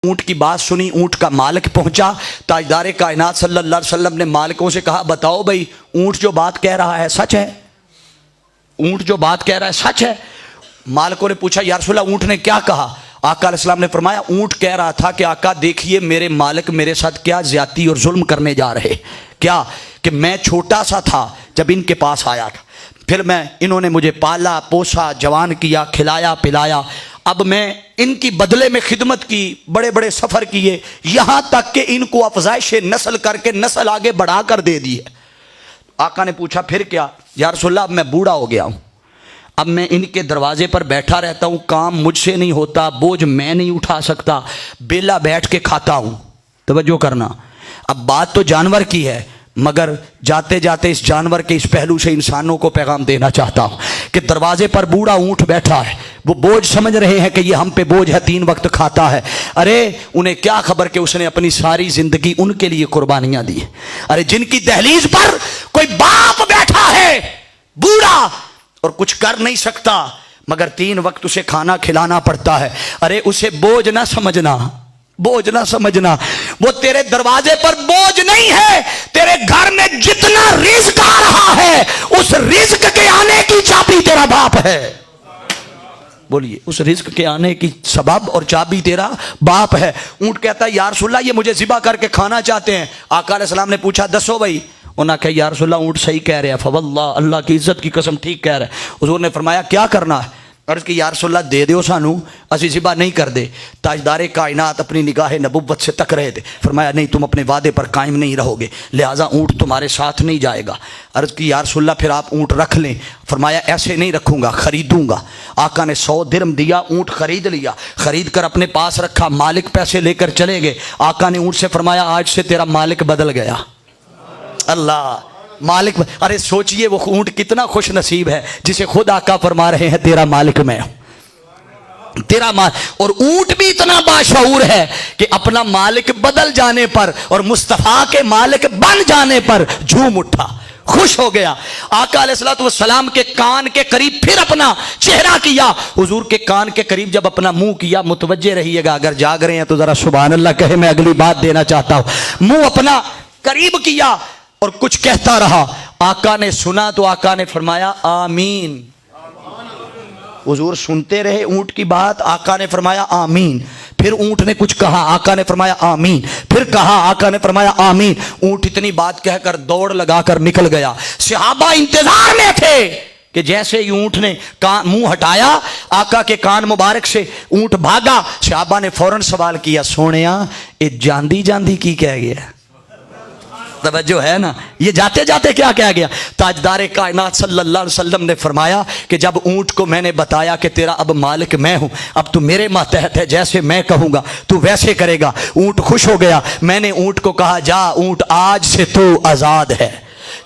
ऊँट की बात सुनी, ऊँट का मालिक पहुंचा, ताजदार कायनात सल्लल्लाहु अलैहि वसल्लम ने मालिकों से कहा बताओ भाई ऊँट जो बात कह रहा है सच है? ऊँट जो बात कह रहा है सच है? मालिकों ने पूछा या रसूल अल्लाह ऊँट ने क्या कहा? आका अलैहिस्सलाम ने फरमाया ऊँट कह रहा था कि आका देखिए मेरे मालिक मेरे साथ क्या ज्यादती और जुल्म करने जा रहे। क्या कि मैं छोटा सा था जब इनके पास आया था, फिर इन्होंने मुझे पाला पोसा जवान किया खिलाया पिलाया, अब मैं इनकी बदले में खिदमत की, बड़े बड़े सफ़र किए, यहाँ तक कि इनको अफजाइश नस्ल करके नस्ल आगे बढ़ा कर दे दी है। आका ने पूछा फिर क्या? या रसूलल्लाह अब मैं बूढ़ा हो गया हूँ, अब मैं इनके दरवाजे पर बैठा रहता हूँ, काम मुझसे नहीं होता, बोझ मैं नहीं उठा सकता, बेला बैठ के खाता हूँ। तवज्जो करना, अब बात तो जानवर की है, मगर जाते जाते इस जानवर के इस पहलू से इंसानों को पैगाम देना चाहता हूँ कि दरवाजे पर बूढ़ा ऊँट बैठा है, वो बोझ समझ रहे हैं कि ये हम पे बोझ है, 3 वक्त खाता है। अरे उन्हें क्या खबर कि उसने अपनी सारी जिंदगी उनके लिए कुर्बानियां दी। अरे जिनकी दहलीज पर कोई बाप बैठा है बूढ़ा और कुछ कर नहीं सकता, मगर 3 वक्त उसे खाना खिलाना पड़ता है, अरे उसे बोझ ना समझना, बोझ ना समझना। वो तेरे दरवाजे पर बोझ नहीं है, तेरे घर में जितना रिज्क आ रहा है उस रिज्क के आने की चाबी तेरा बाप है। बोलिए, उस रिज्क के आने की सबब और चाबी तेरा बाप है। ऊंट कहता है या रसूलल्लाह ये मुझे ज़िबा करके खाना चाहते हैं। आका अलैहिस्सलाम ने पूछा दसो भाई। उन्होंने कहा या रसूलल्लाह ऊंट सही कह रहे हैं, फवल्लाह अल्लाह की इज्जत की कसम ठीक कह रहे हैं। हुजूर ने फरमाया क्या करना है? अर्ज़ की या रसूलल्लाह दे दो सानू, असी ज़िबा नहीं कर दे। ताजदार कायनात अपनी निगाह नबुव्वत से तक रहे थे, फरमाया नहीं तुम अपने वादे पर कायम नहीं रहोगे, लिहाजा ऊँट तुम्हारे साथ नहीं जाएगा। अर्ज़ की या रसूलल्लाह फिर आप ऊँट रख लें। फरमाया ऐसे नहीं रखूँगा, ख़रीदूँगा। आका ने 100 दिरहम दिया, ऊँट खरीद लिया, खरीद कर अपने पास रखा, मालिक पैसे लेकर चले गए। आका ने ऊँट से फरमाया आज से तेरा मालिक बदल गया। अल्लाह मालिक, अरे सोचिए वो ऊँट कितना खुश नसीब है जिसे खुद आका फरमा रहे हैं तेरा मालिक मैं हूं, तेरा माल। और ऊँट भी इतना बाशऊर है कि अपना मालिक बदल जाने पर और मुस्तफा के मालिक बन जाने पर झूम उठा, खुश हो गया। आका अलैहिस्सलाम के कान के करीब फिर अपना चेहरा किया, हुजूर के कान के करीब जब अपना मुंह किया, मुतवज्जे रहिएगा, अगर जाग रहे हैं तो जरा सुभान अल्लाह कहे, मैं अगली बात देना चाहता हूं। मुंह अपना करीब किया और कुछ कहता रहा। आका ने सुना तो आका ने फरमाया आमीन। हुजूर सुनते रहे ऊंट की बात, आका ने फरमाया आमीन। फिर ऊंट ने कुछ कहा, आका ने फरमाया आमीन। फिर कहा, आका ने फरमाया आमीन। ऊंट इतनी बात कहकर दौड़ लगाकर निकल गया। सहाबा इंतजार में थे कि जैसे ही ऊंट ने मुंह हटाया आका के कान मुबारक से, ऊंट भागा। सहाबा ने फौरन सवाल किया सोनिया ये जांदी जांदी की कह गया? तवज्जो है ना, ये जाते जाते क्या कह गया? ताजदार कायनात सल्लल्लाहु अलैहि वसल्लम ने फरमाया कि जब ऊँट को मैंने बताया कि तेरा अब मालिक मैं हूँ, अब तू मेरे मातहत है, जैसे मैं कहूँगा तू वैसे करेगा। ऊँट खुश हो गया। मैंने ऊँट को कहा जा ऊँट आज से तू आज़ाद है।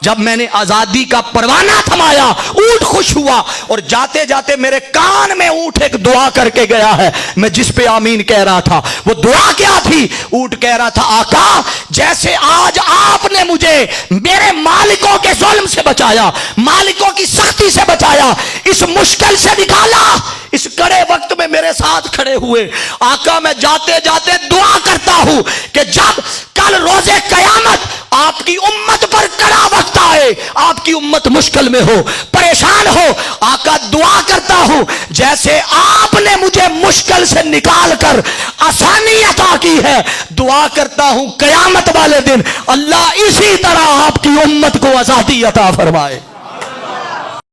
जब मैंने आज़ादी का परवाना थमाया ऊँट खुश हुआ, और जाते जाते मेरे कान में ऊँट एक दुआ करके गया है, मैं जिस पे आमीन कह रहा था। वो दुआ क्या थी? ऊँट कह रहा था आका जैसे आज आपने मुझे मेरे मालिकों के जुल्म से बचाया, मालिकों की सख्ती से बचाया, इस मुश्किल से निकाला, इस कड़े वक्त में मेरे साथ खड़े हुए, आका मैं जाते जाते दुआ करता हूं कि जब कल रोजे कयामत आपकी उम्मत पर कड़ा वक्त आए, आपकी उम्मत मुश्किल में हो, परेशान हो, आका दुआ करता हूं जैसे आपने मुझे मुश्किल से निकाल कर आसानी अता की है, दुआ करता हूं कयामत वाले दिन अल्लाह इसी तरह आपकी उम्मत को आजादी अता फरमाए।